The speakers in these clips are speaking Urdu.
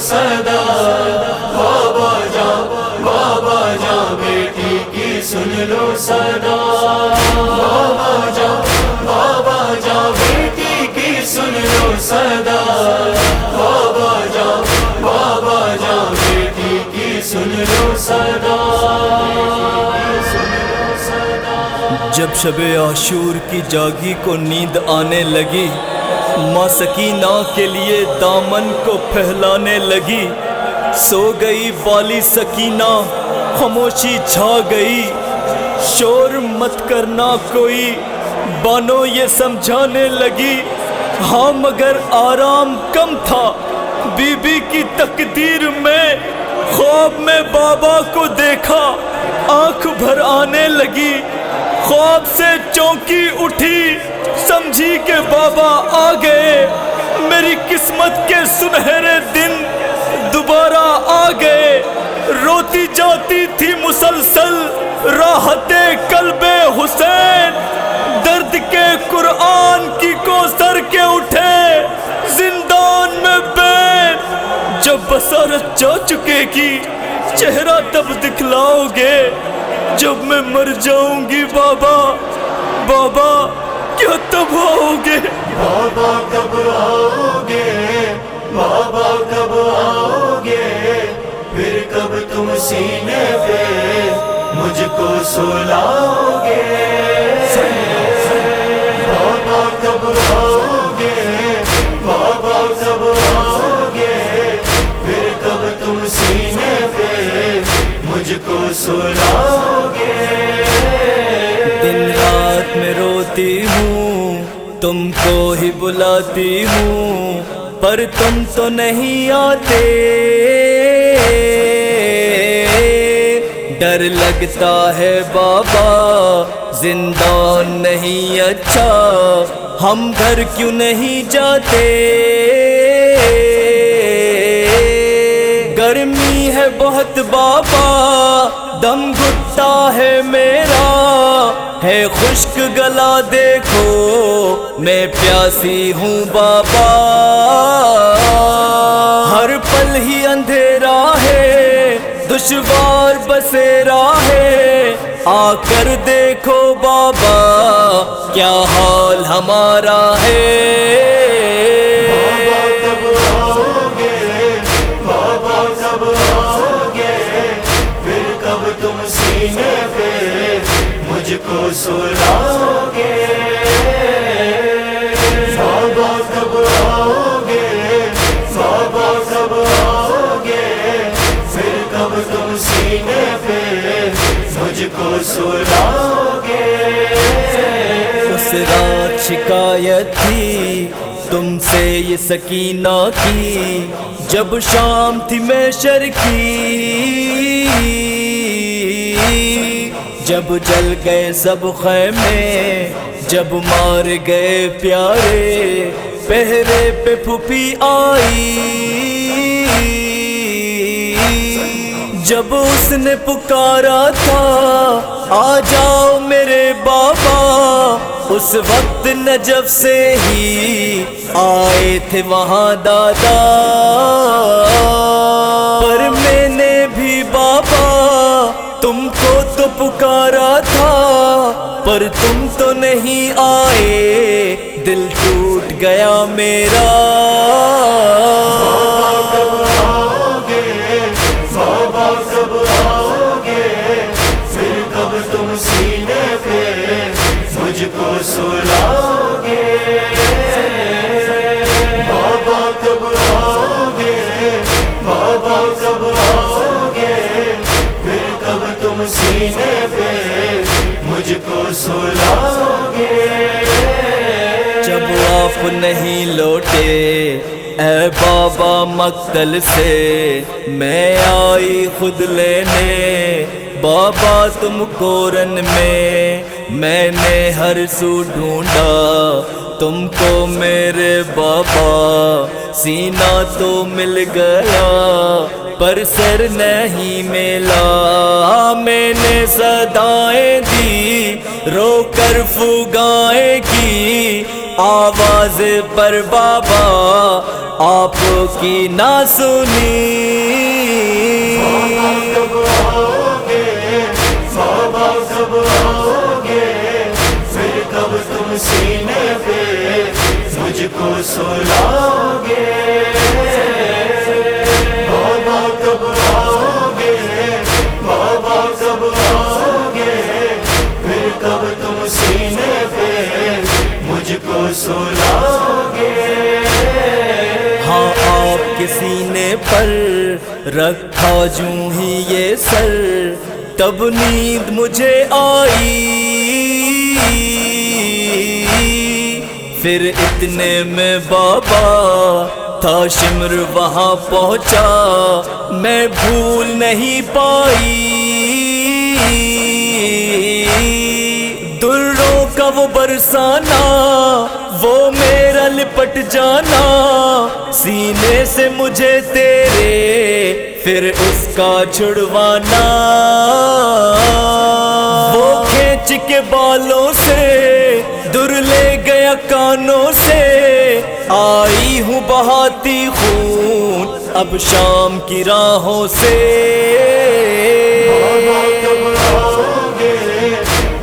صدا، بابا جان بیٹی کی سن لو صدا، بابا جان بیٹی کی سن لو صدا، بابا جان بیٹی کی سن لو صدا۔ جب شب عاشور کی جاگی کو نیند آنے لگی، ماں سکینہ کے لیے دامن کو پھیلانے لگی، سو گئی والی سکینہ خاموشی چھا گئی، شور مت کرنا کوئی بانو یہ سمجھانے لگی، ہاں مگر آرام کم تھا بی بی کی تقدیر میں، خواب میں بابا کو دیکھا آنکھ بھر آنے لگی، خواب سے چونکی اٹھی سمجھی کہ بابا آ گئے، میری قسمت کے سنہرے دن دوبارہ آ گئے، روتی جاتی تھی مسلسل راحت قلب حسین، درد کے قرآن کی کوثر کے اٹھے زندان میں بین، جب بصارت جا چکے گی چہرہ تب دکھلاؤ گے، جب میں مر جاؤں گی بابا کیا تب آؤ گے؟ بابا کب آؤ گے، بابا کب آؤ گے، پھر کب تم سینے پہ مجھ کو سلاؤ گے، بابا کب آؤ گے، بابا کب آؤ گے، پھر کب تم سینے پہ مجھ کو سلاؤ گے۔ دن رات میں روتی ہوں تم کو ہی بلاتی ہوں، پر تم تو نہیں آتے، ڈر لگتا ہے بابا زندان نہیں اچھا، ہم گھر کیوں نہیں جاتے، گرمی ہے بہت بابا دم گھٹتا ہے میرا، ہے خشک گلا دیکھو میں پیاسی ہوں بابا، ہر پل ہی اندھیرا ہے دشوار بسیرا ہے، آ کر دیکھو بابا کیا حال ہمارا ہے، بابا کب آؤ گے، بابا کب آؤ گے، پھر کب تم سینے پہ مجھ کو سلاؤ گے، بابا کب آؤ گے، بابا کب آؤ گے، پھر کب تم سینے پہ مجھ کو سلاؤ گے۔ اس رات شکایت تھی تم سے یہ سکینہ کی، جب شام تھی محشر کی، جب جل گئے سب خیمے، جب مار گئے پیارے، پہرے پہ پھوپھی آئی، جب اس نے پکارا تھا آ جاؤ میرے بابا، اس وقت نجف سے ہی آئے تھے وہاں دادا، پر میں نے بھی بابا تم کو تو پکارا تھا، پر تم تو نہیں آئے، دل ٹوٹ گیا میرا، بابا کب آؤ گے، بابا کب آؤ گے، پھر کب تم سینے پہ مجھ کو سلاؤ گے، بابا کب آؤ گے، بابا کب آؤ گے، پھر کب تم سینے پہ مجھ کو سلاؤ گے۔ جب آپ نہیں لوٹے اے بابا مقتل سے، میں آئی خود لینے بابا تم کو رن میں نے ہر سو ڈھونڈا تم کو میرے بابا، سینہ تو مل گیا پر سر نہیں ملا، میں نے صدائیں دی رو کر فغائیں کی، آواز پر بابا آپ کی نہ سنی. کب آؤ گے بابا کب آؤ گے پھر کب تم سینے پہ مجھ کو سلاؤ گے. بابا کب آؤ گے بابا کب آؤ گے پھر کب تم سینے پہ مجھ کو سلاؤ گے. ہاں آپ کے سینے پر رکھا جوں ہی یہ سر تب نیند مجھے آئی. پھر اتنے میں بابا تھا شمر وہاں پہنچا میں بھول نہیں پائی. دروں کا وہ برسانا وہ میرا لپٹ جانا سینے سے مجھے تیرے پھر اس کا چھڑوانا. وہ کھینچ کے بالوں سے در لے گیا کانوں سے آئی ہوں بہاتی خون اب شام کی راہوں سے. بابا کب آؤ گے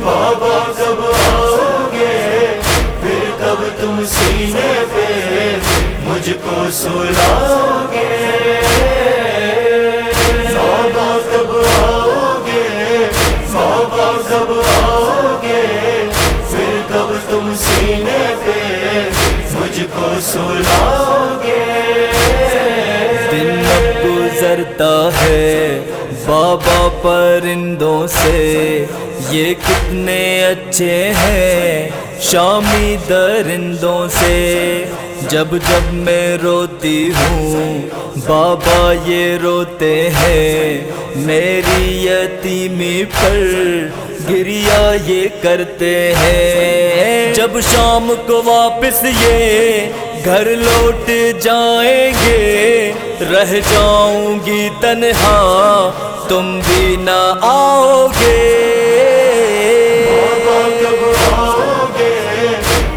بابا کب آؤ گے پھر کب تم سینے پہ مجھ کو سلاؤ گے. بابا کب آؤ گے بابا کب آؤ گے پھر کب تم سینے پہ مجھ کو سلاؤ گے. دن اب گزرتا ہے بابا پرندوں سے یہ کتنے اچھے ہیں شامی درندوں سے. جب جب میں روتی ہوں بابا یہ روتے ہیں میری یتیمی پر گریا یہ کرتے ہیں. جب شام کو واپس یہ گھر لوٹ جائیں گے رہ جاؤں گی تنہا تم بھی نہ آؤ گے. بابا کب آؤ گے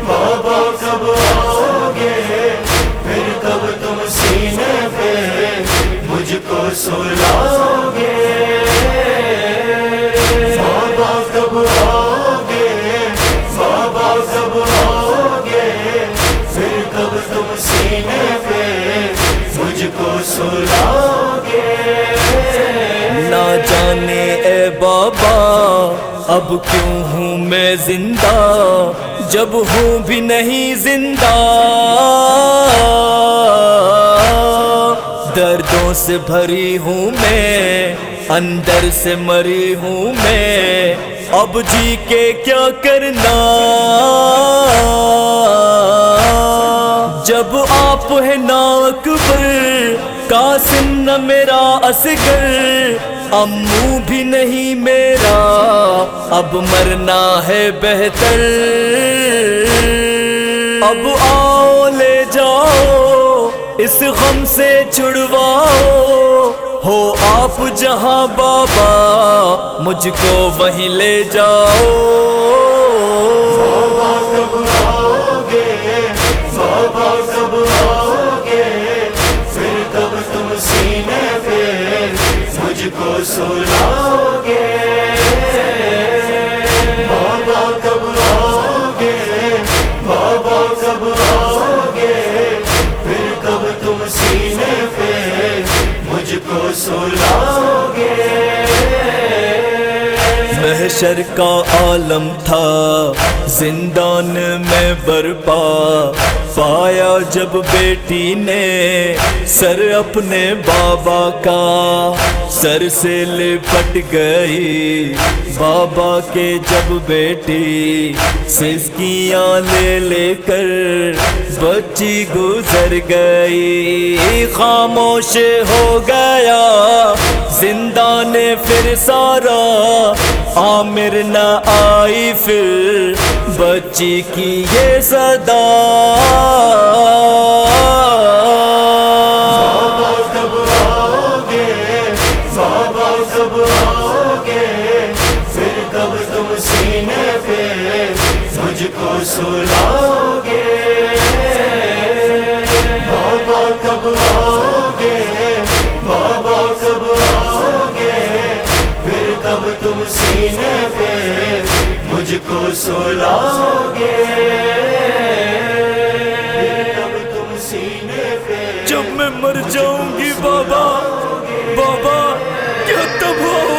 بابا کب آؤ گے پھر کب تم سینے پہ مجھ کو سلاؤ گے. بابا کب آؤ گے بابا کب آؤ گے پھر کب تم سینے پہ مجھ کو سلاؤ گے. نہ جانے اے بابا اب کیوں ہوں میں زندہ جب ہوں بھی نہیں زندہ. دردوں سے بھری ہوں میں اندر سے مری ہوں میں اب جی کے کیا کرنا. جب آپ ہے نا اکبر قاسم نہ میرا اصغر امو بھی نہیں میرا اب مرنا ہے بہتر. اب آؤ لے جاؤ اس غم سے چھڑواؤ ہو آپ جہاں بابا مجھ کو وہیں لے جاؤ. بابا کب آؤ گے بابا کب آؤ گے پھر کب تم سینے پہ مجھ کو سلاؤ گے. بابا کب آؤ گے بابا کب آؤ گے پھر کب تم سینے پہ مجھ کو سلاؤ گے. محشر کا عالم تھا زندان میں برپا پایا جب بیٹی نے سر اپنے بابا کا سر سے لپٹ گئی بابا کے جب بیٹی سسکیاں لے لے کر بچی گزر گئی. خاموش ہو گیا زندان پھر سارا عامر نہ آئی پھر بچی کی یہ صدا. بابا کب آؤ گے بابا کب آؤ گے پھر کب تم سینے پہ مجھ کو سلاؤ گے. سینے پہ مجھ کو سلاؤگے، کب تم سینے پہ جب میں مر جاؤں گی بابا، بابا کیا تب ہو